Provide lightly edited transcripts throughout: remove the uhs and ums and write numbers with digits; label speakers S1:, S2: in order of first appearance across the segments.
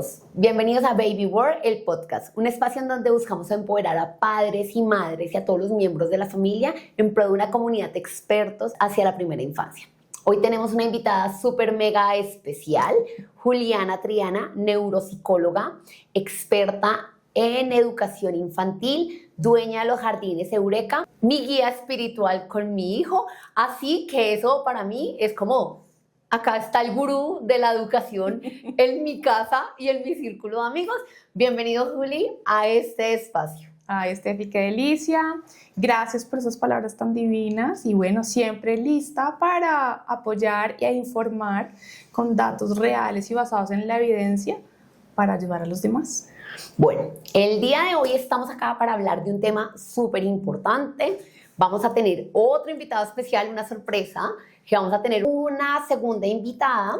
S1: todos, bienvenidos a Baby World, el podcast, un espacio en donde buscamos empoderar a padres y madres y a todos los miembros de la familia en pro de una comunidad de expertos hacia la primera infancia. Hoy tenemos una invitada súper mega especial, Juliana Triana, neuropsicóloga, experta en educación infantil, dueña de los jardines Eureka, mi guía espiritual con mi hijo, así que eso para mí es como... Acá está el gurú de la educación en mi casa y en mi círculo de amigos. Bienvenido, Juli, a este espacio.
S2: Ay, Estefi, qué delicia. Gracias por esas palabras tan divinas y bueno, siempre lista para apoyar e informar con datos reales y basados en la evidencia para ayudar a los demás.
S1: Bueno, el día de hoy estamos acá para hablar de un tema súper importante. Vamos a tener otro invitado especial, una sorpresa, que vamos a tener una segunda invitada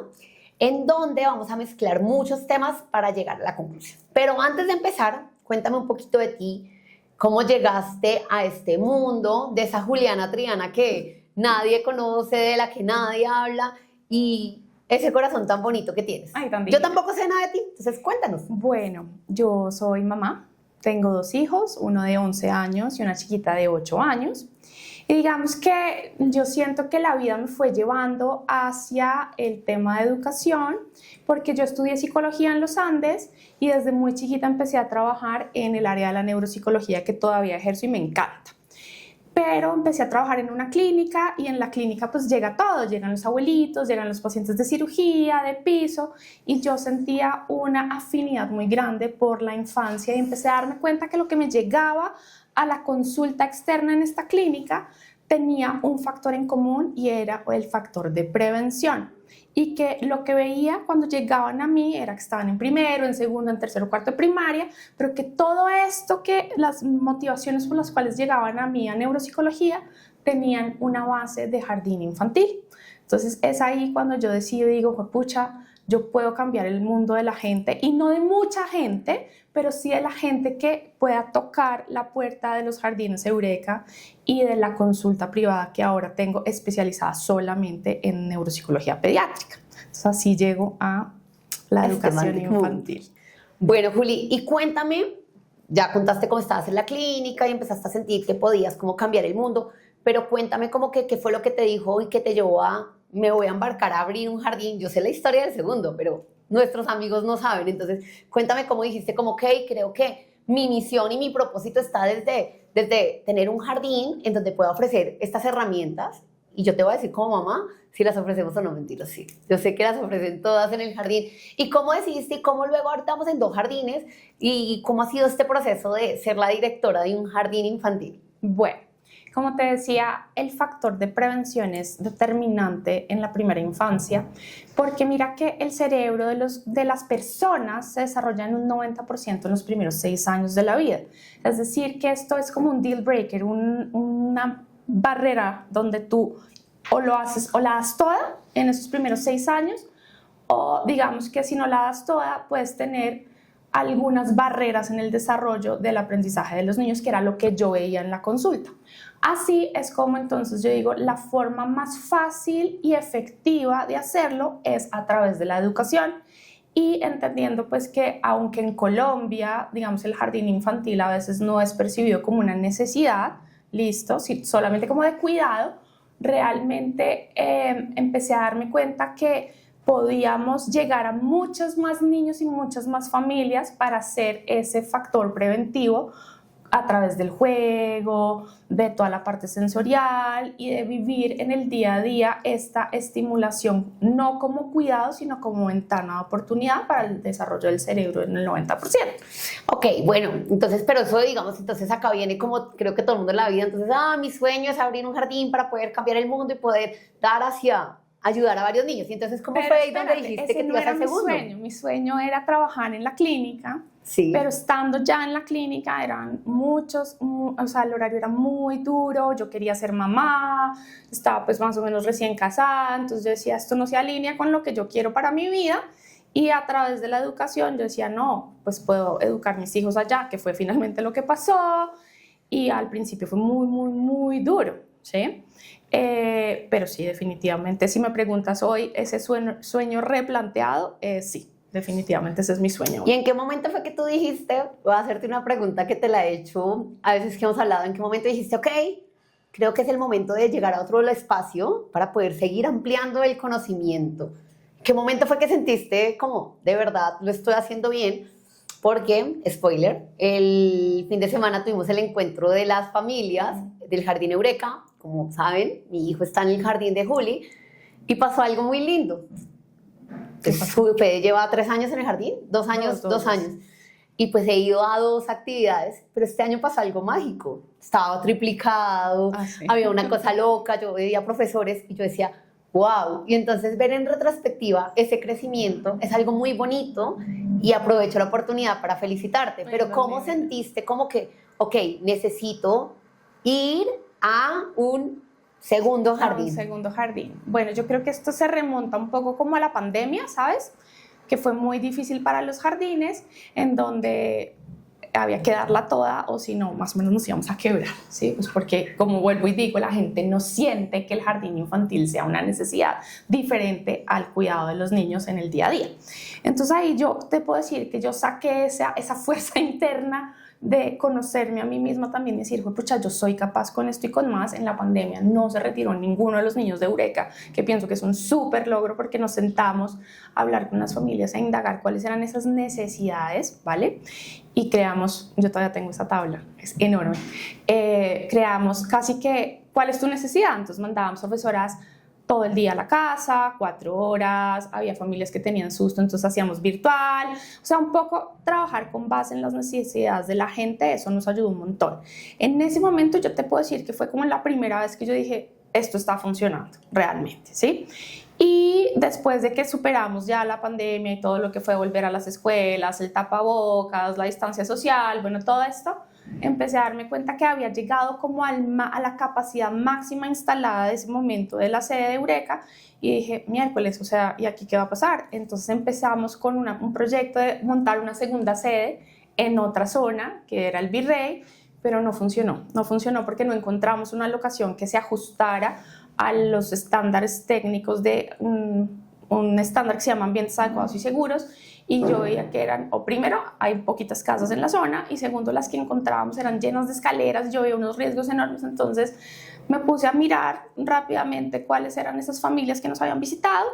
S1: en donde vamos a mezclar muchos temas para llegar a la conclusión. Pero antes de empezar, cuéntame un poquito de ti, cómo llegaste a este mundo, de esa Juliana Triana que nadie conoce, de la que nadie habla y ese corazón tan bonito que tienes.
S2: Ay, tan
S1: Yo tampoco sé nada de ti, entonces cuéntanos.
S2: Bueno, yo soy mamá, tengo 2 hijos, uno de 11 años y una chiquita de 8 años. Y digamos que yo siento que la vida me fue llevando hacia el tema de educación porque yo estudié psicología en los Andes y desde muy chiquita empecé a trabajar en el área de la neuropsicología que todavía ejerzo y me encanta. Pero empecé a trabajar en una clínica y en la clínica pues llega todo, llegan los abuelitos, llegan los pacientes de cirugía, de piso y yo sentía una afinidad muy grande por la infancia y empecé a darme cuenta que lo que me llegaba a la consulta externa en esta clínica tenía un factor en común y era el factor de prevención y que lo que veía cuando llegaban a mí era que estaban en primero, en segundo, en tercero, cuarto de primaria, pero que todo esto, que las motivaciones por las cuales llegaban a mí a neuropsicología tenían una base de jardín infantil. Entonces es ahí cuando yo decido y digo, pucha, yo puedo cambiar el mundo de la gente y no de mucha gente, pero sí de la gente que pueda tocar la puerta de los jardines Eureka y de la consulta privada que ahora tengo especializada solamente en neuropsicología pediátrica. Entonces así llego a la educación infantil.
S1: Bueno, Juli, y cuéntame, ya contaste cómo estabas en la clínica y empezaste a sentir que podías como cambiar el mundo, pero cuéntame como que qué fue lo que te dijo y que te llevó a me voy a embarcar a abrir un jardín. Yo sé la historia del segundo, pero nuestros amigos no saben. Entonces, cuéntame cómo dijiste, como, ok, creo que mi misión y mi propósito está desde tener un jardín en donde pueda ofrecer estas herramientas. Y yo te voy a decir como mamá si las ofrecemos o no, mentira, sí. Yo sé que las ofrecen todas en el jardín. ¿Y cómo decidiste y cómo luego ahorita estamos en 2 jardines? ¿Y cómo ha sido este proceso de ser la directora de un jardín infantil?
S2: Bueno, como te decía, el factor de prevención es determinante en la primera infancia porque mira que el cerebro de las personas se desarrolla en un 90% en los primeros 6 años de la vida. Es decir, que esto es como un deal breaker, una barrera donde tú o lo haces o la das toda en esos primeros 6 años o digamos que si no la das toda puedes tener algunas barreras en el desarrollo del aprendizaje de los niños, que era lo que yo veía en la consulta. Así es como entonces yo digo, la forma más fácil y efectiva de hacerlo es a través de la educación y entendiendo pues que aunque en Colombia, digamos, el jardín infantil a veces no es percibido como una necesidad, listo, solamente como de cuidado, realmente empecé a darme cuenta que podíamos llegar a muchos más niños y muchas más familias para hacer ese factor preventivo a través del juego, de toda la parte sensorial y de vivir en el día a día esta estimulación, no como cuidado, sino como ventana de oportunidad para el desarrollo del cerebro en el 90%.
S1: Ok, bueno, entonces, pero eso digamos, entonces acá viene como creo que todo el mundo en la vida, entonces, mi sueño es abrir un jardín para poder cambiar el mundo y poder dar hacia ayudar a varios niños. Y entonces, ¿cómo fue ahí donde dijiste que te ibas al segundo?
S2: Mi sueño era trabajar en la clínica,
S1: sí.
S2: Pero estando ya en la clínica eran muchos, o sea, el horario era muy duro, yo quería ser mamá, estaba pues más o menos recién casada, entonces yo decía, esto no se alinea con lo que yo quiero para mi vida. Y a través de la educación yo decía, no, pues puedo educar a mis hijos allá, que fue finalmente lo que pasó. Y al principio fue muy, muy, muy duro, ¿sí? Pero sí, definitivamente, si me preguntas hoy, ese sueño replanteado, sí. definitivamente ese es mi sueño.
S1: ¿Y en qué momento fue que tú dijiste, voy a hacerte una pregunta que te la he hecho a veces que hemos hablado, en qué momento dijiste, ok, creo que es el momento de llegar a otro espacio para poder seguir ampliando el conocimiento? ¿Qué momento fue que sentiste como, de verdad, lo estoy haciendo bien? Porque, spoiler, el fin de semana tuvimos el encuentro de las familias del Jardín Eureka. Como saben, mi hijo está en el jardín de Juli y pasó algo muy lindo. Fede lleva 3 años en el jardín, 2 años, 2 años. Y pues he ido a 2 actividades, pero este año pasó algo mágico. Estaba triplicado,
S2: Sí.
S1: había una cosa loca, yo veía profesores y yo decía, wow. Y entonces ver en retrospectiva ese crecimiento es algo muy bonito y aprovecho la oportunidad para felicitarte. Pero ¿cómo sentiste como que, ok, necesito ir a un segundo jardín?
S2: Un segundo jardín. Bueno, yo creo que esto se remonta un poco como a la pandemia, ¿sabes? Que fue muy difícil para los jardines, en donde había que darla toda o si no, más o menos nos íbamos a quebrar, ¿sí? Pues porque, como vuelvo y digo, la gente no siente que el jardín infantil sea una necesidad diferente al cuidado de los niños en el día a día. Entonces ahí yo te puedo decir que yo saqué esa fuerza interna de conocerme a mí misma también y decir, pucha, yo soy capaz con esto y con más. En la pandemia no se retiró ninguno de los niños de Eureka, que pienso que es un súper logro porque nos sentamos a hablar con las familias, a indagar cuáles eran esas necesidades, ¿vale? Y creamos, yo todavía tengo esa tabla, es enorme, creamos casi que, ¿cuál es tu necesidad? Entonces mandábamos profesoras todo el día a la casa, 4 horas, había familias que tenían susto, entonces hacíamos virtual, o sea, un poco trabajar con base en las necesidades de la gente, eso nos ayudó un montón. En ese momento yo te puedo decir que fue como la primera vez que yo dije, esto está funcionando realmente, ¿sí? Y después de que superamos ya la pandemia y todo lo que fue volver a las escuelas, el tapabocas, la distancia social, bueno, todo esto, empecé a darme cuenta que había llegado como a la capacidad máxima instalada de ese momento de la sede de Eureka y dije, miércoles, o sea, ¿y aquí qué va a pasar? Entonces empezamos con un proyecto de montar una segunda sede en otra zona, que era el Virrey, pero no funcionó porque no encontramos una locación que se ajustara a los estándares técnicos de un estándar que se llama ambientes adecuados y seguros. Y yo veía que eran, o primero, hay poquitas casas en la zona, y segundo, las que encontrábamos eran llenas de escaleras, yo veía unos riesgos enormes, entonces me puse a mirar rápidamente cuáles eran esas familias que nos habían visitado,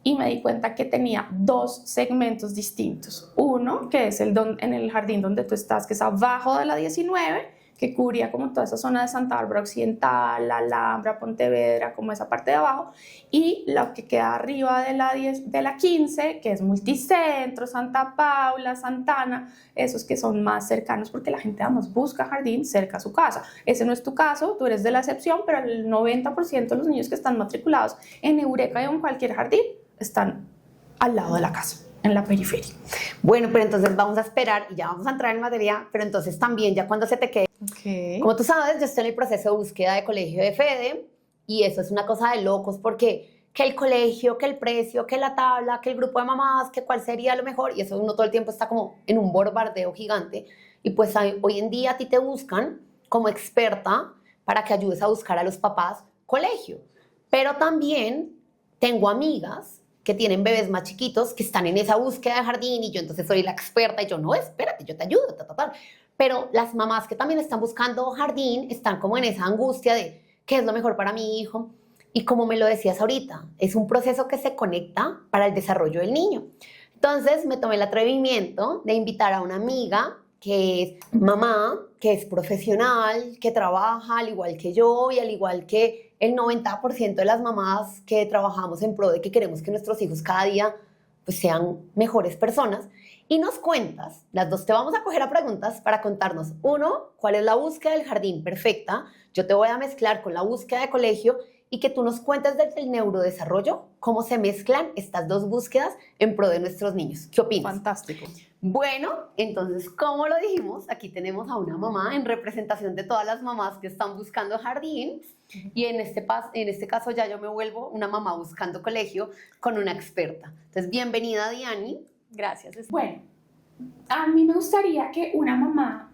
S2: y me di cuenta que tenía 2 segmentos distintos. Uno, que es en el jardín donde tú estás, que es abajo de la 19, que cubría como toda esa zona de Santa Bárbara Occidental, La Alhambra, Pontevedra, como esa parte de abajo, y lo que queda arriba de la 15, que es Multicentro, Santa Paula, Santana, esos que son más cercanos porque la gente además busca jardín cerca a su casa. Ese no es tu caso, tú eres de la excepción, pero el 90% de los niños que están matriculados en Eureka y en cualquier jardín están al lado de la casa, en la periferia.
S1: Bueno, pero entonces vamos a esperar y ya vamos a entrar en materia, pero entonces también ya cuando se te quede.
S2: Okay.
S1: Como tú sabes, yo estoy en el proceso de búsqueda de colegio de Fede y eso es una cosa de locos porque que el colegio, que el precio, que la tabla, que el grupo de mamás, que cuál sería lo mejor y eso uno todo el tiempo está como en un bombardeo gigante y pues hoy en día a ti te buscan como experta para que ayudes a buscar a los papás colegio, pero también tengo amigas que tienen bebés más chiquitos que están en esa búsqueda de jardín y yo entonces soy la experta y yo no, espérate, yo te ayudo, Pero las mamás que también están buscando jardín están como en esa angustia de qué es lo mejor para mi hijo. Y como me lo decías ahorita, es un proceso que se conecta para el desarrollo del niño. Entonces me tomé el atrevimiento de invitar a una amiga que es mamá, que es profesional, que trabaja al igual que yo y al igual que el 90% de las mamás que trabajamos en pro de que queremos que nuestros hijos cada día pues, sean mejores personas. Y nos cuentas, las dos te vamos a coger a preguntas para contarnos, uno, cuál es la búsqueda del jardín perfecta, yo te voy a mezclar con la búsqueda de colegio y que tú nos cuentes desde el neurodesarrollo cómo se mezclan estas 2 búsquedas en pro de nuestros niños. ¿Qué opinas?
S2: Fantástico.
S1: Bueno, entonces, como lo dijimos, aquí tenemos a una mamá en representación de todas las mamás que están buscando jardín y en este caso ya yo me vuelvo una mamá buscando colegio con una experta. Entonces, bienvenida, Diani.
S2: Gracias. Bueno, a mí me gustaría que una mamá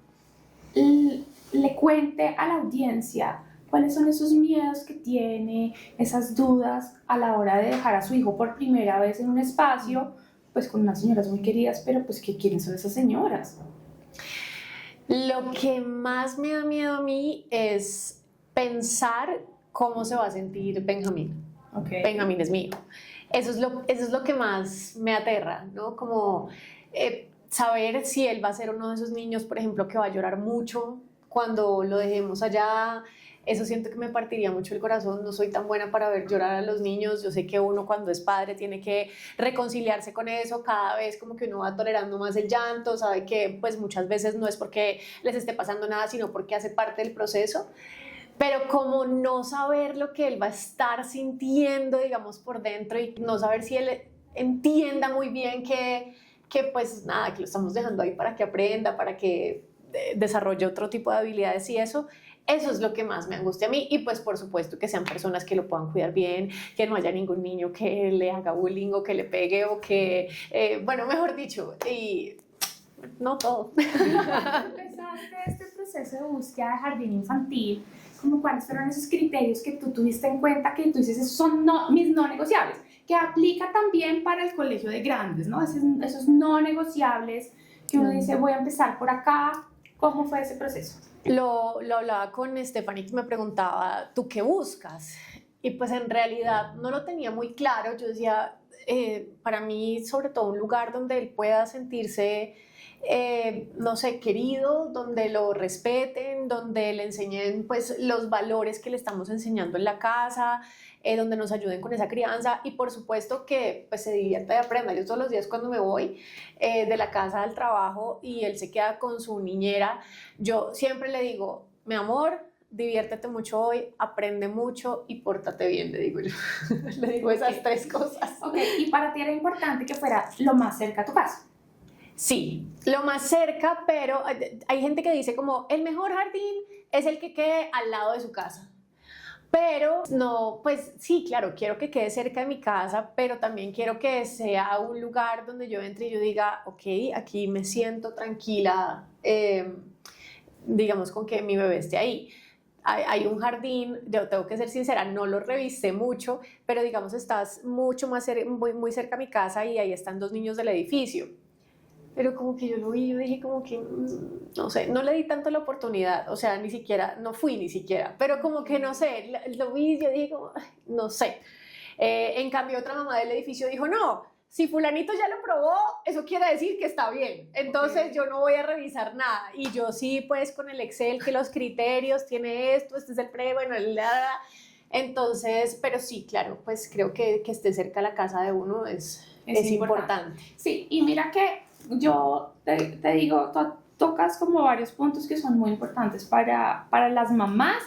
S2: le cuente a la audiencia cuáles son esos miedos que tiene, esas dudas a la hora de dejar a su hijo por primera vez en un espacio pues con unas señoras muy queridas, pero pues ¿quiénes son esas señoras?
S3: Lo que más me da miedo a mí es pensar cómo se va a sentir Benjamín.
S2: Okay.
S3: Benjamín es mi hijo. Eso es lo que más me aterra, ¿no? Como saber si él va a ser uno de esos niños, por ejemplo, que va a llorar mucho cuando lo dejemos allá. Eso siento que me partiría mucho el corazón. No soy tan buena para ver llorar a los niños. Yo sé que uno cuando es padre tiene que reconciliarse con eso. Cada vez como que uno va tolerando más el llanto, sabe que pues muchas veces no es porque les esté pasando nada, sino porque hace parte del proceso. Pero como no saber lo que él va a estar sintiendo, digamos, por dentro, y no saber si él entienda muy bien que pues nada, que lo estamos dejando ahí para que aprenda, para que desarrolle otro tipo de habilidades y eso es lo que más me angustia a mí. Y pues por supuesto que sean personas que lo puedan cuidar bien, que no haya ningún niño que le haga bullying o que le pegue o que, bueno, mejor dicho, y no todo.
S2: Empezaste este proceso de búsqueda de jardín infantil, como cuáles fueron esos criterios que tú tuviste en cuenta, que tú dices, esos son mis no negociables, que aplica también para el colegio de grandes, ¿no? Esos no negociables que uno dice, voy a empezar por acá. ¿Cómo fue ese proceso?
S3: Lo hablaba con Stephanie, que me preguntaba, ¿tú qué buscas? Y pues en realidad no lo tenía muy claro. Yo decía, para mí sobre todo un lugar donde él pueda sentirse, no sé, querido, donde lo respeten, donde le enseñen pues los valores que le estamos enseñando en la casa, donde nos ayuden con esa crianza y por supuesto que pues se divierta y aprenda. Yo todos los días cuando me voy de la casa al trabajo y él se queda con su niñera, yo siempre le digo, mi amor, diviértete mucho hoy, aprende mucho y pórtate bien, le digo yo. Le digo esas tres cosas.
S2: Okay. Y para ti era importante que fuera lo más cerca a tu casa.
S3: Sí, lo más cerca, pero hay gente que dice como el mejor jardín es el que quede al lado de su casa. Pero no, pues sí, claro, quiero que quede cerca de mi casa, pero también quiero que sea un lugar donde yo entre y yo diga, ok, aquí me siento tranquila, digamos con que mi bebé esté ahí. Hay un jardín, yo tengo que ser sincera, no lo revisé mucho, pero digamos estás mucho más muy cerca a mi casa y ahí están 2 niños del edificio. Pero como que yo lo vi, yo dije como que, no sé, no le di tanto la oportunidad, o sea, ni siquiera, no fui ni siquiera, pero como que no sé, lo vi y yo dije como, no sé. En cambio otra mamá del edificio dijo, no, si fulanito ya lo probó, eso quiere decir que está bien, entonces yo no voy a revisar nada. Y yo sí, pues con el Excel, que los criterios, tiene esto, este es el pre, bueno, entonces, pero sí, claro, pues creo que esté cerca a la casa de uno es importante.
S2: Sí, y mira que yo te digo, tocas como varios puntos que son muy importantes para las mamás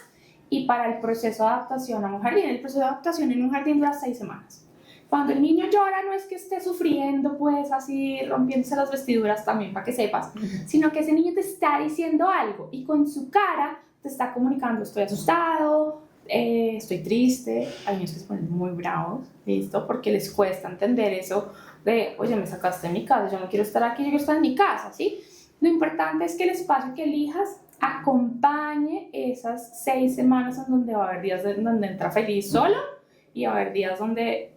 S2: y para el proceso de adaptación a un jardín. El proceso de adaptación en un jardín dura 6 semanas. Cuando el niño llora no es que esté sufriendo, pues así rompiéndose las vestiduras también, para que sepas, sino que ese niño te está diciendo algo y con su cara te está comunicando, estoy asustado, estoy triste. Hay niños que se ponen muy bravos, ¿listo? Porque les cuesta entender eso de, oye, me sacaste de mi casa, yo no quiero estar aquí, yo quiero estar en mi casa, ¿sí? Lo importante es que el espacio que elijas acompañe esas 6 semanas en donde va a haber días donde entra feliz solo y va a haber días donde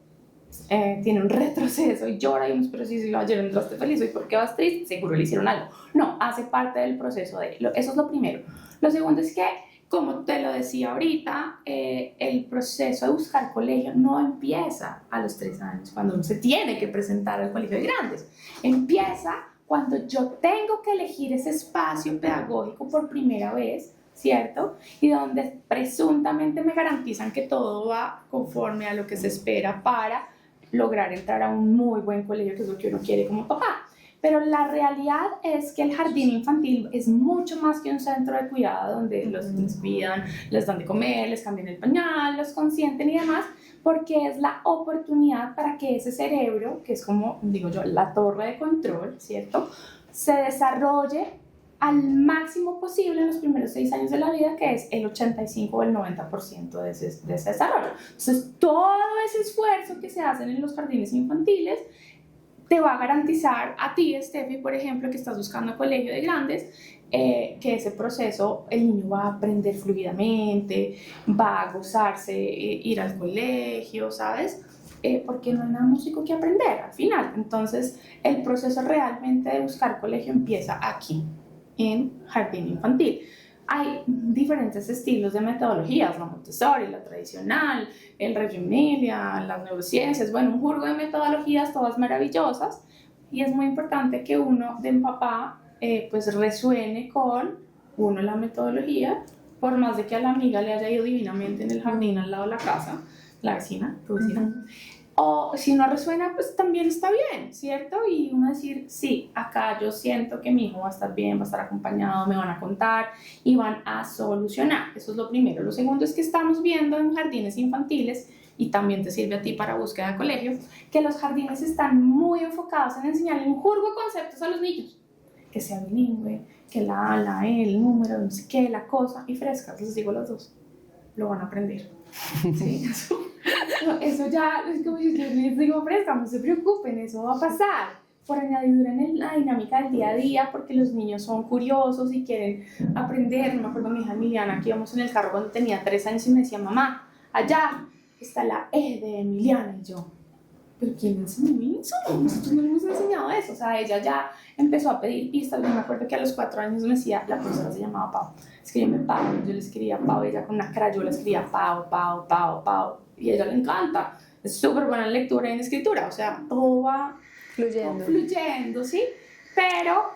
S2: tiene un retroceso y llora y uno, pero si ayer entraste feliz, ¿y por qué vas triste? Seguro le hicieron algo. No, hace parte del proceso eso es lo primero. Lo segundo es que, como te lo decía ahorita, el proceso de buscar colegio no empieza a los 3 años, cuando uno se tiene que presentar al colegio de grandes. Empieza cuando yo tengo que elegir ese espacio pedagógico por primera vez, ¿cierto? Y donde presuntamente me garantizan que todo va conforme a lo que se espera para lograr entrar a un muy buen colegio, que es lo que uno quiere como papá. Pero la realidad es que el jardín infantil es mucho más que un centro de cuidado donde los cuidan, les dan de comer, les cambian el pañal, los consienten y demás, porque es la oportunidad para que ese cerebro, que es como, digo yo, la torre de control, ¿cierto?, se desarrolle al máximo posible en los primeros 6 años de la vida, que es el 85 o el 90% de ese desarrollo. Entonces, todo ese esfuerzo que se hacen en los jardines infantiles te va a garantizar a ti, Steffi, por ejemplo, que estás buscando colegio de grandes, que ese proceso el niño va a aprender fluidamente, va a gozarse ir al colegio, ¿sabes? porque no hay nada músico que aprender al final. Entonces, el proceso realmente de buscar colegio empieza aquí, en jardín infantil. Hay diferentes estilos de metodologías, la Montessori, la tradicional, el Reggio Emilia, las neurociencias, bueno, un juego de metodologías todas maravillosas, y es muy importante que uno de papá pues resuene con uno la metodología, por más de que a la amiga le haya ido divinamente en el jardín al lado de la casa, la vecina, tu vecina. O si no resuena, pues también está bien, ¿cierto? Y uno decir, sí, acá yo siento que mi hijo va a estar bien, va a estar acompañado, me van a contar y van a solucionar. Eso es lo primero. Lo segundo es que estamos viendo en jardines infantiles, y también te sirve a ti para búsqueda de colegio, que los jardines están muy enfocados en enseñarle un jurgo de conceptos a los niños. Que sea bilingüe, que la A, la E, el número, no sé qué, la cosa, y frescas, les digo las dos. Lo van a aprender. ¿Sí? Eso ya, es como yo les digo, fresca, no se preocupen, eso va a pasar. Por añadidura en la dinámica del día a día, porque los niños son curiosos y quieren aprender. Me acuerdo mi hija Emiliana, que íbamos en el carro cuando tenía 3 años y me decía, mamá, allá está la E de Emiliana. Y yo, ¿pero quién enseñó eso? Nosotros no le hemos enseñado eso. O sea, ella ya empezó a pedir pistas. Yo me acuerdo que a los 4 años me decía, la profesora se llamaba Pau, escríbeme Pau, yo le escribía Pau, ella con una crayola escribía Pau, Pau, Pau, Pau, y a ella le encanta, es súper buena en lectura y en escritura, o sea, todo va fluyendo, ¿sí? Pero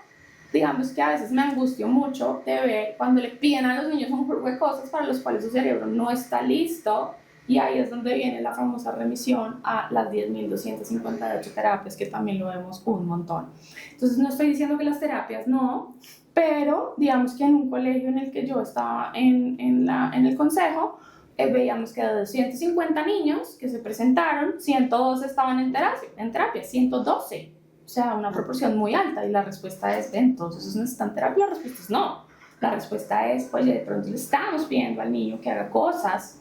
S2: digamos que a veces me angustio mucho de ver cuando le piden a los niños un juego de cosas para los cuales su cerebro no está listo, y ahí es donde viene la famosa remisión a las 10.258 terapias, que también lo vemos un montón. Entonces no estoy diciendo que las terapias no, pero digamos que en un colegio en el que yo estaba en el consejo, veíamos que de 250 niños que se presentaron, 112 estaban en terapia, 112. O sea, una proporción muy alta, y la respuesta es, entonces necesitan terapia. La respuesta es no. La respuesta es, oye, de pronto le estamos pidiendo al niño que haga cosas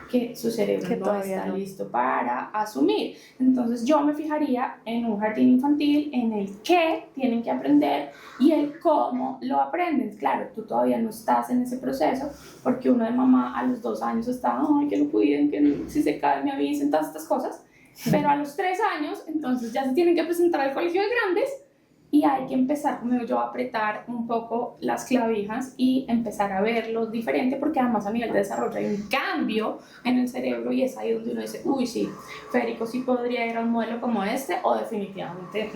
S2: que su cerebro
S3: que
S2: no
S3: todavía
S2: está
S3: no.
S2: listo para asumir. Entonces yo me fijaría en un jardín infantil en el qué tienen que aprender y el cómo lo aprenden. Claro, tú todavía no estás en ese proceso, porque uno de mamá a los 2 años está, ay, que lo cuiden, que si se cae me avisen, todas estas cosas. Pero a los 3 años, entonces ya se tienen que presentar al colegio de grandes, y hay que empezar, como digo yo, a apretar un poco las clavijas y empezar a verlo diferente, porque además a nivel de desarrollo hay un cambio en el cerebro, y es ahí donde uno dice, uy, sí, Federico sí podría ir a un modelo como este, o definitivamente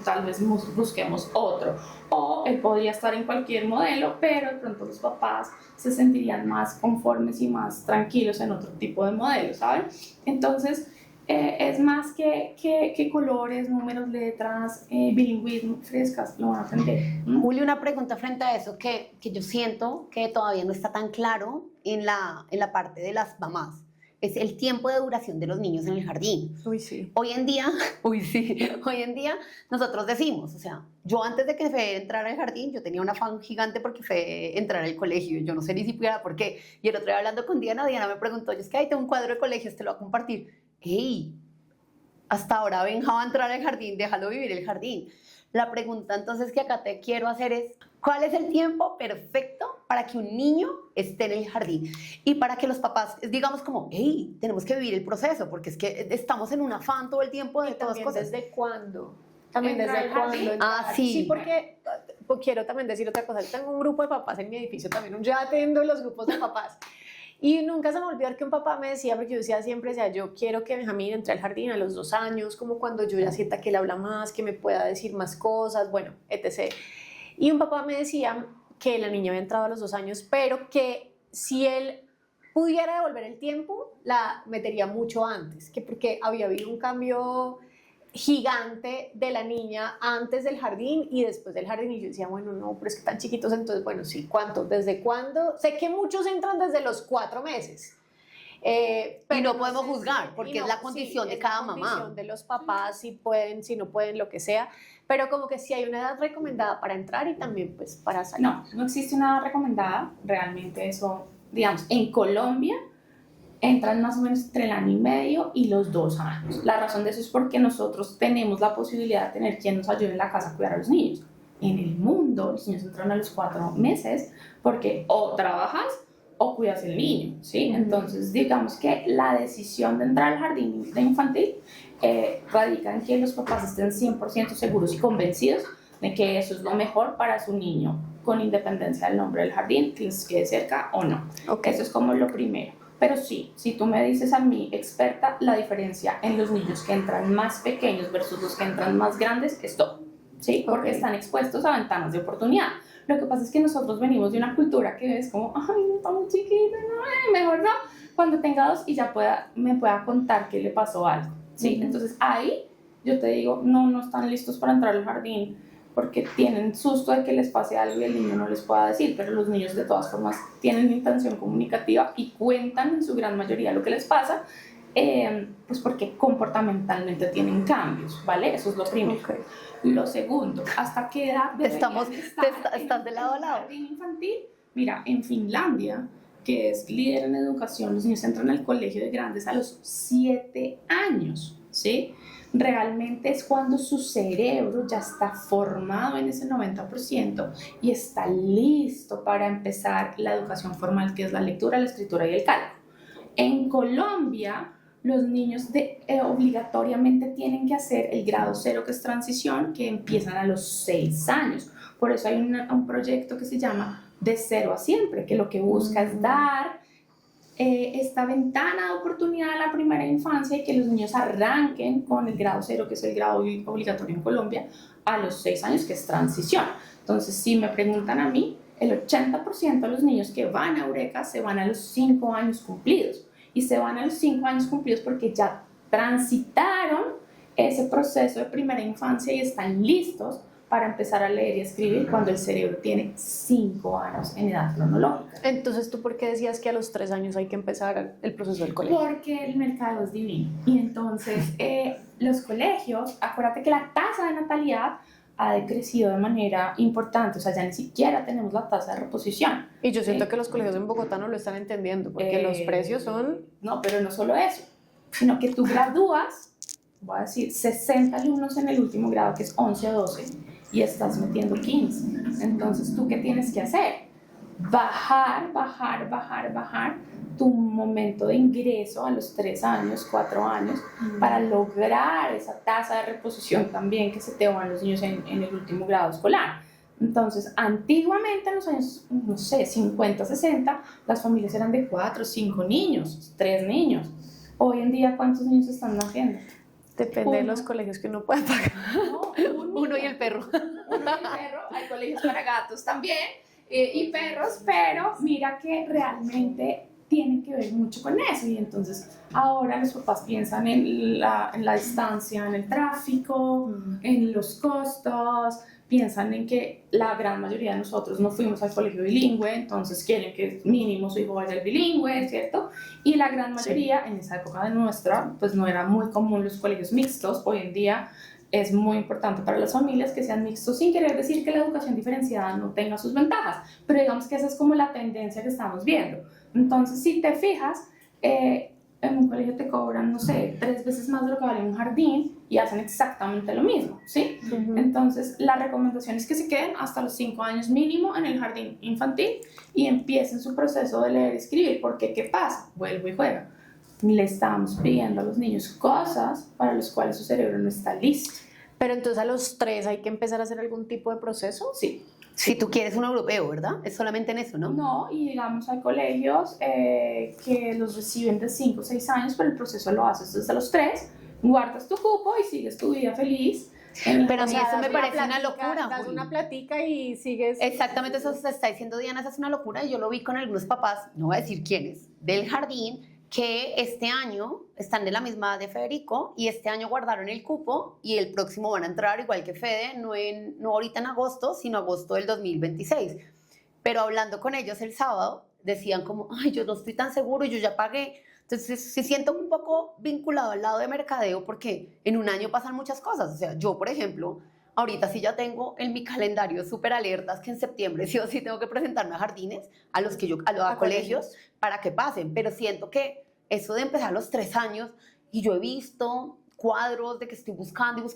S2: tal vez busquemos otro, o él podría estar en cualquier modelo, pero de pronto los papás se sentirían más conformes y más tranquilos en otro tipo de modelo, ¿saben? Entonces, es más que colores, números, letras, bilingüismo, frescas, lo van a aprender.
S1: Juli, una pregunta frente a eso que yo siento que todavía no está tan claro en la parte de las mamás. Es el tiempo de duración de los niños en el jardín.
S3: Uy, sí.
S1: Hoy en día, hoy en día nosotros decimos, o sea, yo antes de que Fe entrara al jardín, yo tenía un afán gigante porque Fe entrara al colegio, yo no sé ni siquiera por qué. Y el otro día hablando con Diana me preguntó, yo es que ahí tengo un cuadro de colegios, te lo voy a compartir. Hey, hasta ahora Benja va a entrar al jardín, déjalo vivir el jardín. La pregunta entonces que acá te quiero hacer es, ¿cuál es el tiempo perfecto para que un niño esté en el jardín? Y para que los papás, digamos como, hey, tenemos que vivir el proceso, porque es que estamos en un afán todo el tiempo de todas cosas.
S3: ¿Desde cuándo? También
S2: ¿Entrar
S3: desde
S2: al jardín?
S3: cuándo.
S1: Ah, sí.
S3: Sí, porque pues, quiero también decir otra cosa. Yo tengo un grupo de papás en mi edificio también. Yo atiendo los grupos de papás. Y nunca se me olvidó que un papá me decía, porque yo decía siempre, decía, yo quiero que Benjamín entre al jardín a los 2 años, como cuando yo ya sienta que él habla más, que me pueda decir más cosas, bueno, etc. Y un papá me decía que la niña había entrado a los 2 años, pero que si él pudiera devolver el tiempo, la metería mucho antes, que porque había habido un cambio gigante de la niña antes del jardín y después del jardín, y yo decía, bueno, no, pero es que tan chiquitos, entonces, bueno, sí, ¿cuánto? ¿Desde cuándo? Sé que muchos entran desde los 4 meses.
S1: Pero no podemos
S3: sé
S1: juzgar, porque es la condición de cada mamá.
S3: Es la condición de los papás, si pueden, si no pueden, lo que sea, pero como que sí hay una edad recomendada para entrar y también pues para salir.
S2: No existe una edad recomendada, realmente eso, digamos, en Colombia entran más o menos entre el año y medio y los 2 años. La razón de eso es porque nosotros tenemos la posibilidad de tener quien nos ayude en la casa a cuidar a los niños. En el mundo, los niños entran a los 4 meses porque o trabajas o cuidas el niño, ¿sí? Entonces, digamos que la decisión de entrar al jardín de infantil radica en que los papás estén 100% seguros y convencidos de que eso es lo mejor para su niño, con independencia del nombre del jardín, que les quede cerca o no.
S3: Okay.
S2: Eso es como lo primero. Pero sí, si tú me dices a mí, experta, la diferencia en los niños que entran más pequeños versus los que entran más grandes es todo, ¿sí? Porque están expuestos a ventanas de oportunidad. Lo que pasa es que nosotros venimos de una cultura que es como, ay, está muy chiquito, no, mejor no, cuando tenga 2 y ya me pueda contar que le pasó algo, ¿sí? Entonces ahí yo te digo, no están listos para entrar al jardín porque tienen susto de que les pase algo y el niño no les pueda decir, pero los niños de todas formas tienen intención comunicativa y cuentan en su gran mayoría lo que les pasa, pues porque comportamentalmente tienen cambios, ¿vale? Eso es lo primero. Okay. Lo segundo, ¿hasta qué edad
S1: estás de lado a lado?
S2: Jardín infantil. Mira, en Finlandia, que es líder en educación, los niños entran al colegio de grandes a los 7 años, ¿sí? Realmente es cuando su cerebro ya está formado en ese 90% y está listo para empezar la educación formal, que es la lectura, la escritura y el cálculo. En Colombia, los niños obligatoriamente tienen que hacer el grado 0, que es transición, que empiezan a los 6 años. Por eso hay un proyecto que se llama De Cero a Siempre, que lo que busca es dar esta ventana de oportunidad a la primera infancia y que los niños arranquen con el grado 0, que es el grado obligatorio en Colombia, a los 6 años, que es transición. Entonces, si me preguntan a mí, el 80% de los niños que van a Eureka se van a los 5 años cumplidos. Y se van a los 5 años cumplidos porque ya transitaron ese proceso de primera infancia y están listos para empezar a leer y escribir cuando el cerebro tiene 5 años en edad cronológica.
S3: Entonces, ¿tú por qué decías que a los 3 años hay que empezar el proceso del colegio?
S2: Porque el mercado es divino. Y entonces, los colegios, acuérdate que la tasa de natalidad ha decrecido de manera importante, o sea, ya ni siquiera tenemos la tasa de reposición.
S3: Y yo siento que los colegios en Bogotá no lo están entendiendo, porque los precios son...
S2: No, pero no solo eso, sino que tú gradúas, voy a decir, 60 alumnos en el último grado, que es 11 o 12, y estás metiendo 15. Entonces, ¿tú qué tienes que hacer? Bajar tu momento de ingreso a los 3 años, 4 años, para lograr esa tasa de reposición también que se te van los niños en el último grado escolar. Entonces, antiguamente en los años, no sé, 50, 60, las familias eran de 4, 5 niños, 3 niños. Hoy en día, ¿cuántos niños están naciendo?
S3: Depende de los colegios que uno pueda pagar.
S2: No,
S3: uno y el perro.
S2: Hay colegios para gatos también y perros, pero mira que realmente tiene que ver mucho con eso. Y entonces ahora los papás piensan en la distancia, en el tráfico, en los costos, piensan en que la gran mayoría de nosotros no fuimos al colegio bilingüe, entonces quieren que mínimo su hijo vaya al bilingüe, ¿cierto? Y la gran mayoría, en esa época de nuestra, pues no era muy común los colegios mixtos. Hoy en día es muy importante para las familias que sean mixtos, sin querer decir que la educación diferenciada no tenga sus ventajas, pero digamos que esa es como la tendencia que estamos viendo. Entonces, si te fijas, en un colegio te cobran, no sé, 3 veces más de lo que vale un jardín y hacen exactamente lo mismo, ¿sí? Entonces, la recomendación es que se queden hasta los 5 años mínimo en el jardín infantil y empiecen su proceso de leer y escribir, porque ¿qué pasa? Vuelvo y juego. Le estamos pidiendo a los niños cosas para las cuales su cerebro no está listo.
S3: Pero entonces a los 3 hay que empezar a hacer algún tipo de proceso.
S2: Sí.
S1: Si tú quieres un europeo, ¿verdad? Es solamente en eso, ¿no?
S2: No, y digamos hay colegios que los reciben de 5 o 6 años, pero el proceso lo haces desde los 3, guardas tu cupo y sigues tu vida feliz.
S1: Pero a mí eso me parece una locura.
S3: Das una platica y sigues...
S1: Exactamente, eso se está diciendo Diana, eso es una locura. Y yo lo vi con algunos papás, no voy a decir quiénes, del jardín, que este año están de la misma edad de Federico y este año guardaron el cupo y el próximo van a entrar igual que Fede, no ahorita en agosto, sino agosto del 2026. Pero hablando con ellos el sábado, decían como, ay, yo no estoy tan seguro, yo ya pagué. Entonces, sí siento un poco vinculado al lado de mercadeo porque en un año pasan muchas cosas. O sea, yo, por ejemplo, ahorita sí ya tengo en mi calendario súper alertas que en septiembre sí o sí tengo que presentarme a jardines, a colegios, para que pasen. Pero siento que eso de empezar a los 3 años, y yo he visto cuadros de que estoy buscando y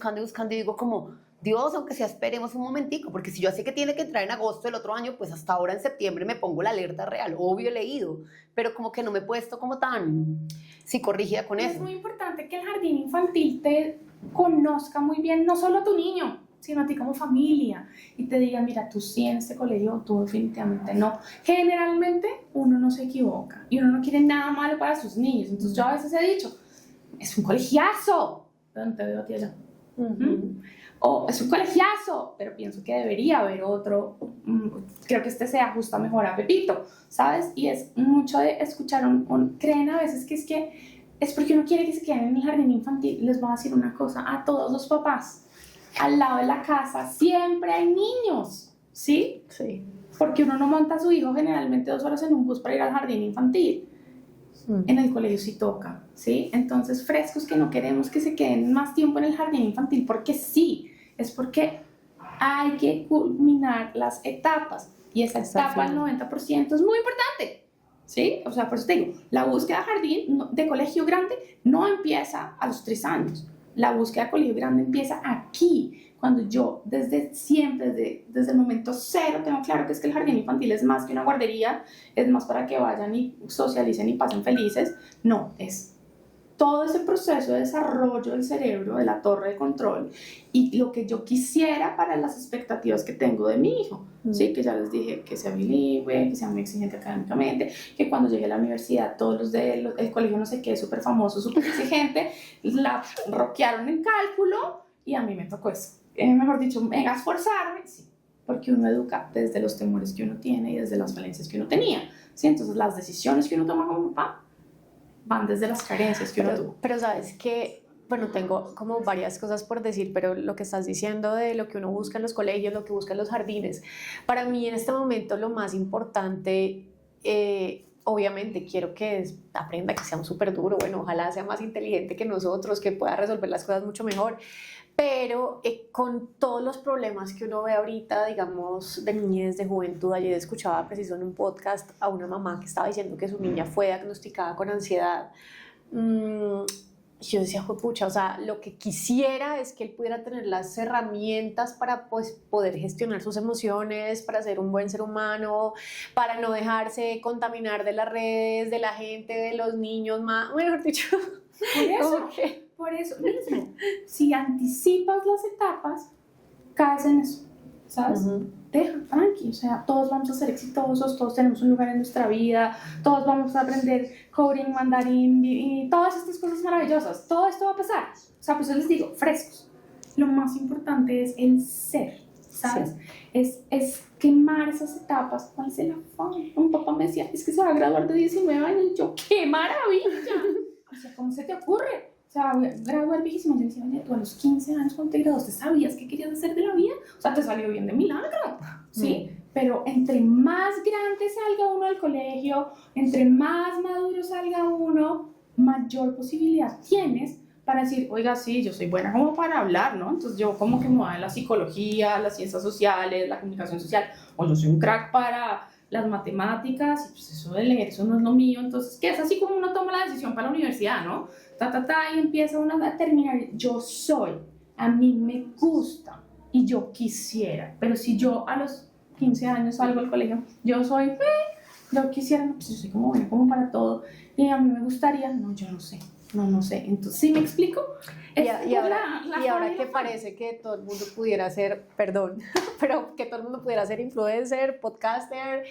S1: digo como, Dios, aunque sea, esperemos un momentico, porque si yo sé que tiene que entrar en agosto del otro año, pues hasta ahora en septiembre me pongo la alerta real, obvio he leído, pero como que no me he puesto como tan psicorrígida con
S2: Es
S1: eso.
S2: muy importante que el jardín infantil te conozca muy bien, no solo a tu niño, sino a ti como familia, y te diga, mira, tú sí en este colegio, tú definitivamente no. Generalmente uno no se equivoca y uno no quiere nada malo para sus niños, entonces yo a veces he dicho, es un colegiazo, pero no te veo a ti allá. O es un colegiazo, pero pienso que debería haber otro, creo que este se ajusta mejor a Pepito, ¿sabes? Y es mucho de escuchar, creen a veces que es porque uno quiere que se queden en el jardín infantil. Les voy a decir una cosa a todos los papás, al lado de la casa siempre hay niños, ¿sí?
S3: Sí.
S2: Porque uno no monta a su hijo generalmente 2 horas en un bus para ir al jardín infantil. En el colegio sí toca, ¿sí? Entonces, frescos que no queremos que se queden más tiempo en el jardín infantil, porque sí, es porque hay que culminar las etapas, y esa etapa al 90% es muy importante, ¿sí? O sea, por eso te digo, la búsqueda de jardín de colegio grande no empieza a los 3 años, la búsqueda de colegio grande empieza aquí, cuando yo desde siempre, desde el momento cero, tengo claro que es que el jardín infantil es más que una guardería, es más para que vayan y socialicen y pasen felices. No, es todo ese proceso de desarrollo del cerebro, de la torre de control, y lo que yo quisiera para las expectativas que tengo de mi hijo, ¿sí? Que ya les dije, que sea bilingüe, que sea muy exigente académicamente, que cuando llegue a la universidad todos los del colegio no sé qué, súper famoso, súper exigente, la rockearon en cálculo, y a mí me tocó eso. Mejor dicho, mega esforzarme, sí, porque uno educa desde los temores que uno tiene y desde las falencias que uno tenía, ¿sí? Entonces las decisiones que uno toma como papá van desde las carencias que uno tuvo.
S3: Pero sabes que, bueno, tengo como varias cosas por decir, pero lo que estás diciendo de lo que uno busca en los colegios, lo que busca en los jardines, para mí en este momento lo más importante, obviamente quiero que aprenda, que sea súper duro, bueno, ojalá sea más inteligente que nosotros, que pueda resolver las cosas mucho mejor, pero con todos los problemas que uno ve ahorita, digamos, de niñez, de juventud, ayer escuchaba preciso en un podcast a una mamá que estaba diciendo que su niña fue diagnosticada con ansiedad. Yo decía, pucha, o sea, lo que quisiera es que él pudiera tener las herramientas para, pues, poder gestionar sus emociones, para ser un buen ser humano, para no dejarse contaminar de las redes, de la gente, de los niños más, mejor dicho.
S2: Por eso mismo, si anticipas las etapas, caes en eso, ¿sabes? Deja, tranqui, o sea, todos vamos a ser exitosos, todos tenemos un lugar en nuestra vida, todos vamos a aprender coding, mandarín y todas estas cosas maravillosas, todo esto va a pasar. O sea, pues yo les digo, frescos. Lo más importante es el ser, ¿sabes? Sí. Es quemar esas etapas. ¿Cuál es el afán? Un papá me decía, es que se va a graduar de 19 años, y yo, ¡qué maravilla! O sea, ¿cómo se te ocurre? O sea, graduar viejísimo. Yo decía, oye, tú a los 15 años cuando te graduaste, ¿sabías qué querías hacer de la vida? O sea, te salió bien de milagro, ¿sí? Pero entre más grande salga uno del colegio, entre más maduro salga uno, mayor posibilidad tienes para decir, oiga, sí, yo soy buena como para hablar, ¿no? Entonces yo como que me voy a la psicología, las ciencias sociales, la comunicación social, o yo soy un crack para las matemáticas, y pues eso de leer, eso no es lo mío. Entonces, que es así como uno toma la decisión para la universidad, ¿no? Y empieza uno a terminar, yo soy, a mí me gusta, y yo quisiera, pero si yo a los 15 años salgo al colegio, yo soy, yo quisiera, pues yo soy como buena, como para todo, y a mí me gustaría, no, yo no sé, entonces, ¿sí me explico?
S3: Y ahora que parece que todo el mundo pudiera ser, perdón, pero que todo el mundo pudiera ser influencer, podcaster,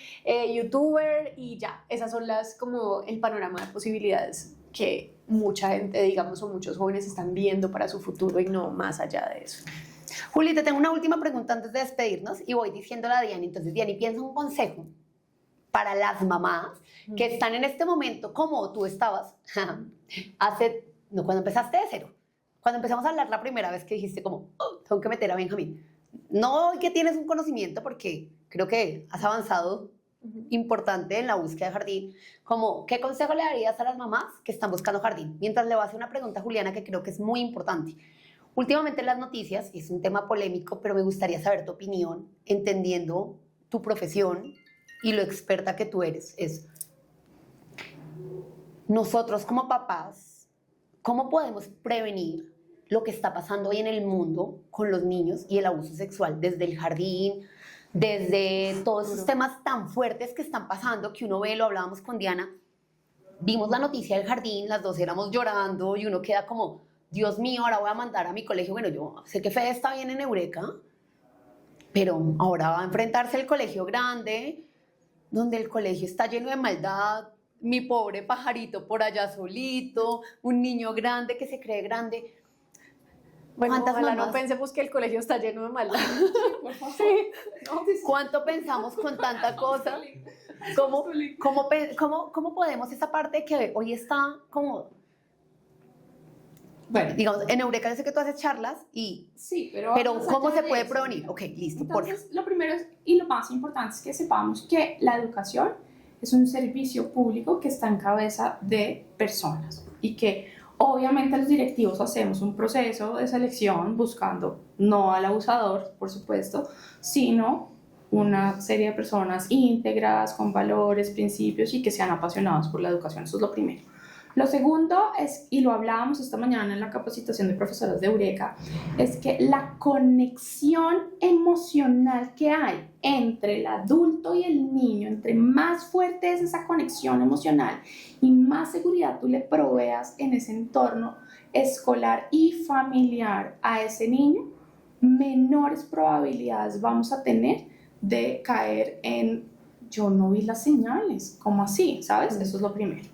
S3: youtuber, y ya, esas son como el panorama de posibilidades que mucha gente, digamos, o muchos jóvenes están viendo para su futuro y no más allá de eso.
S1: Juli, te tengo una última pregunta antes de despedirnos y voy diciéndola a Diani. Entonces, Diani, piensa un consejo para las mamás que están en este momento como tú estabas cuando empezaste de cero, cuando empezamos a hablar la primera vez que dijiste como, tengo que meter a Benjamín. No hoy que tienes un conocimiento, porque creo que has avanzado importante en la búsqueda de jardín, como, ¿qué consejo le darías a las mamás que están buscando jardín? Mientras le voy a hacer una pregunta a Juliana que creo que es muy importante. Últimamente en las noticias, y es un tema polémico, pero me gustaría saber tu opinión, entendiendo tu profesión y lo experta que tú eres, es nosotros como papás, ¿cómo podemos prevenir lo que está pasando hoy en el mundo con los niños y el abuso sexual desde el jardín, desde todos esos temas tan fuertes que están pasando, que uno ve, lo hablábamos con Diana, vimos la noticia del jardín, las dos éramos llorando y uno queda como, Dios mío, ahora voy a mandar a mi colegio. Bueno, yo sé que Fede está bien en Eureka, pero ahora va a enfrentarse al colegio grande, donde el colegio está lleno de maldad, mi pobre pajarito por allá solito, un niño grande que se cree grande.
S3: Bueno,
S1: ¿Cuántas
S3: ojalá
S1: mamás?
S3: No pensemos que el colegio está lleno de maldad.
S1: ¿Cuánto pensamos con tanta cosa? ¿Cómo podemos esa parte que hoy está como...
S2: Bueno,
S1: Digamos, en Eureka yo sé que tú haces charlas y...
S2: sí, pero más
S1: ¿cómo
S2: allá
S1: se
S2: de
S1: puede
S2: eso,
S1: prevenir? Ok, listo, por
S2: entonces, lo primero y lo más importante es que sepamos que la educación es un servicio público que está en cabeza de personas y que obviamente los directivos hacemos un proceso de selección buscando no al abusador, por supuesto, sino una serie de personas íntegras, con valores, principios y que sean apasionados por la educación. Eso es lo primero. Lo segundo es, y lo hablábamos esta mañana en la capacitación de profesoras de Eureka, es que la conexión emocional que hay entre el adulto y el niño, entre más fuerte es esa conexión emocional y más seguridad tú le proveas en ese entorno escolar y familiar a ese niño, menores probabilidades vamos a tener de caer en yo no vi las señales, ¿cómo así? ¿Sabes? Eso es lo primero.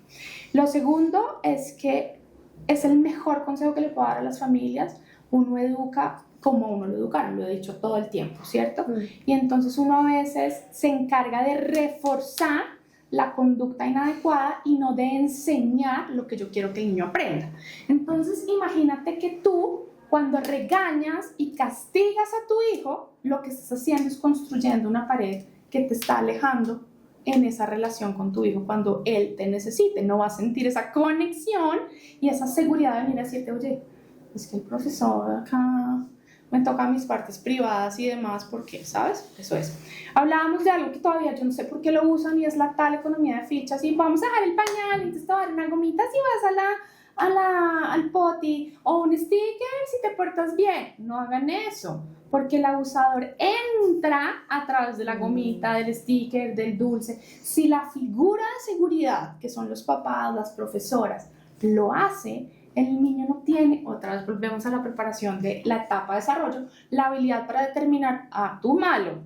S2: Lo segundo es que es el mejor consejo que le puedo dar a las familias. Uno educa como uno lo educaron, lo he dicho todo el tiempo, ¿cierto? Y entonces uno a veces se encarga de reforzar la conducta inadecuada y no de enseñar lo que yo quiero que el niño aprenda. Entonces imagínate que tú, cuando regañas y castigas a tu hijo, lo que estás haciendo es construyendo una pared que te está alejando en esa relación con tu hijo cuando él te necesite. No va a sentir esa conexión y esa seguridad de venir a decirte, oye, es que el profesor acá me toca mis partes privadas y demás, ¿por qué? ¿Sabes? Eso es. Hablábamos de algo que todavía yo no sé por qué lo usan y es la tal economía de fichas y vamos a dejar el pañal, entonces te voy a dar una gomita si vas al poti o un sticker si te portas bien. No hagan eso, porque el abusador entra a través de la gomita, del sticker, del dulce. Si la figura de seguridad, que son los papás, las profesoras, lo hace, el niño no tiene, otra vez volvemos a la preparación de la etapa de desarrollo, la habilidad para determinar, tú malo,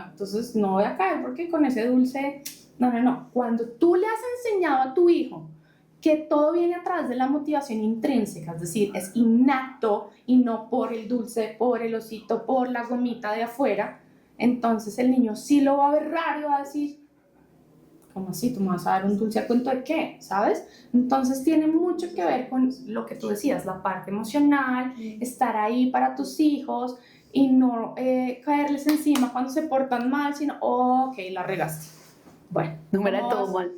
S2: entonces no voy a caer porque con ese dulce, no. Cuando tú le has enseñado a tu hijo que todo viene a través de la motivación intrínseca, es decir, es innato y no por el dulce, por el osito, por la gomita de afuera, entonces el niño sí lo va a ver raro y va a decir, ¿cómo así? ¿Tú me vas a dar un dulce a cuento de qué? ¿Sabes? Entonces tiene mucho que ver con lo que tú decías, la parte emocional, estar ahí para tus hijos y no caerles encima cuando se portan mal, sino, ok, la regaste. Bueno,
S1: no era todo mal.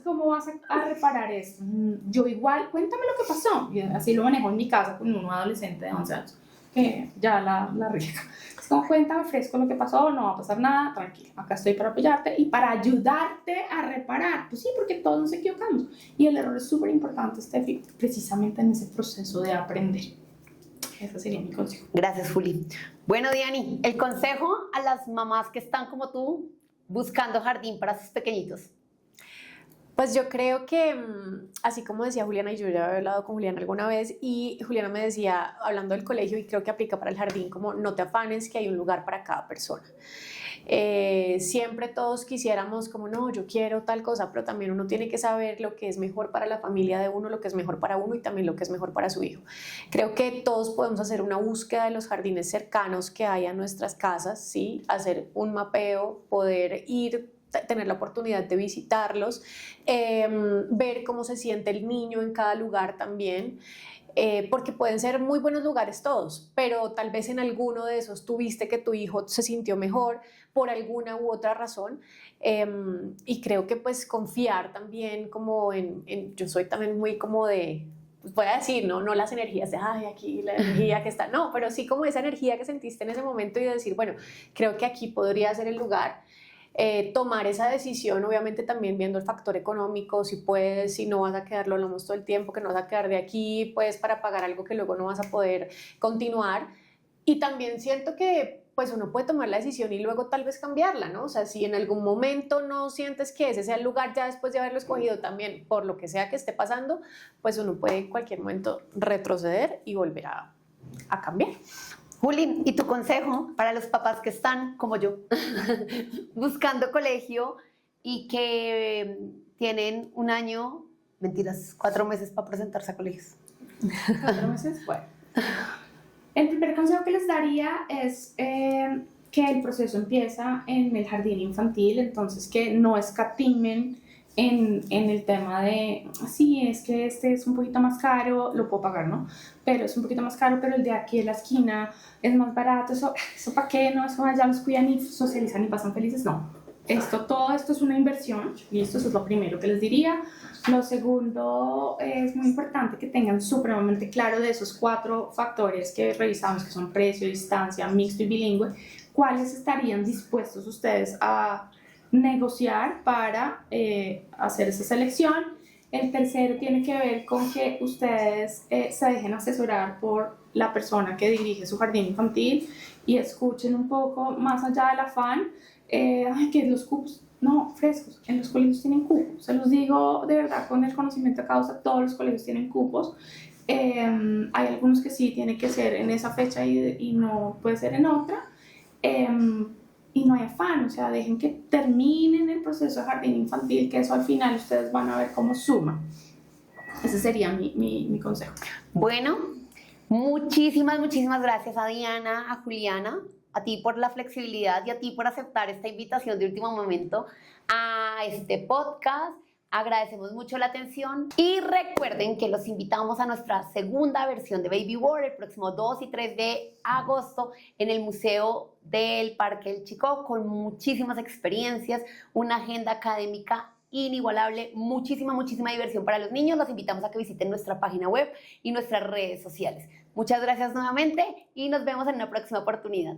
S2: ¿Cómo vas a reparar esto? Yo igual, cuéntame lo que pasó. Y así lo manejo en mi casa con un adolescente de 11 años, que ya la riega. Es como, cuéntame fresco lo que pasó, no va a pasar nada, tranquilo. Acá estoy para apoyarte y para ayudarte a reparar. Pues sí, porque todos nos equivocamos. Y el error es súper importante, Steffi, precisamente en ese proceso de aprender. Ese sería mi consejo.
S1: Gracias, Juli. Bueno, Diani, el consejo a las mamás que están como tú, buscando jardín para sus pequeñitos.
S3: Pues yo creo que, así como decía Juliana, y yo ya había hablado con Juliana alguna vez, y Juliana me decía, hablando del colegio, y creo que aplica para el jardín, como no te afanes que hay un lugar para cada persona. Siempre todos quisiéramos como, no, yo quiero tal cosa, pero también uno tiene que saber lo que es mejor para la familia de uno, lo que es mejor para uno y también lo que es mejor para su hijo. Creo que todos podemos hacer una búsqueda de los jardines cercanos que hay a nuestras casas, ¿sí? Hacer un mapeo, poder ir, tener la oportunidad de visitarlos, ver cómo se siente el niño en cada lugar también. Porque pueden ser muy buenos lugares todos, pero tal vez en alguno de esos tuviste que tu hijo se sintió mejor por alguna u otra razón, y creo que pues confiar también como yo soy también muy como de, pues voy a decir, no las energías de, ay, aquí la energía que está, no, pero sí como esa energía que sentiste en ese momento y de decir, bueno, creo que aquí podría ser el lugar. tomar esa decisión, obviamente también viendo el factor económico, si puedes, si no vas a quedar, lo hablamos todo el tiempo, que no vas a quedar de aquí, pues para pagar algo que luego no vas a poder continuar. Y también siento que pues uno puede tomar la decisión y luego tal vez cambiarla, ¿no? O sea, si en algún momento no sientes que ese sea el lugar ya después de haberlo escogido también, por lo que sea que esté pasando, pues uno puede en cualquier momento retroceder y volver a cambiar.
S1: Juli, ¿y tu consejo para los papás que están, como yo, buscando colegio y que tienen 1 año, mentiras, 4 meses para presentarse a colegios?
S2: 4 meses, bueno. El primer consejo que les daría es que el proceso empieza en el jardín infantil, entonces que no escatimen en el tema de, sí, es que este es un poquito más caro, lo puedo pagar, ¿no? Pero es un poquito más caro, pero el de aquí en la esquina es más barato, eso ¿para qué? No, eso allá los cuidan y socializan y pasan felices, no. Todo esto es una inversión y eso es lo primero que les diría. Lo segundo, es muy importante que tengan supremamente claro de esos 4 factores que revisamos, que son precio, distancia, mixto y bilingüe, cuáles estarían dispuestos ustedes a negociar para hacer esa selección. El tercero tiene que ver con que ustedes se dejen asesorar por la persona que dirige su jardín infantil y escuchen un poco más allá del afán, que los cupos, no, frescos, en los colegios tienen cupos, se los digo de verdad con el conocimiento de causa, todos los colegios tienen cupos. Hay algunos que sí tienen que ser en esa fecha y no puede ser en otra. Y no hay afán, o sea, dejen que terminen el proceso de jardín infantil, que eso al final ustedes van a ver cómo suma. Ese sería mi consejo.
S1: Bueno, muchísimas gracias a Diana, a Juliana, a ti por la flexibilidad y a ti por aceptar esta invitación de último momento a este podcast. Agradecemos mucho la atención y recuerden que los invitamos a nuestra segunda versión de Baby World el próximo 2 y 3 de agosto en el Museo del Parque del Chicó con muchísimas experiencias, una agenda académica inigualable, muchísima diversión para los niños. Los invitamos a que visiten nuestra página web y nuestras redes sociales. Muchas gracias nuevamente y nos vemos en una próxima oportunidad.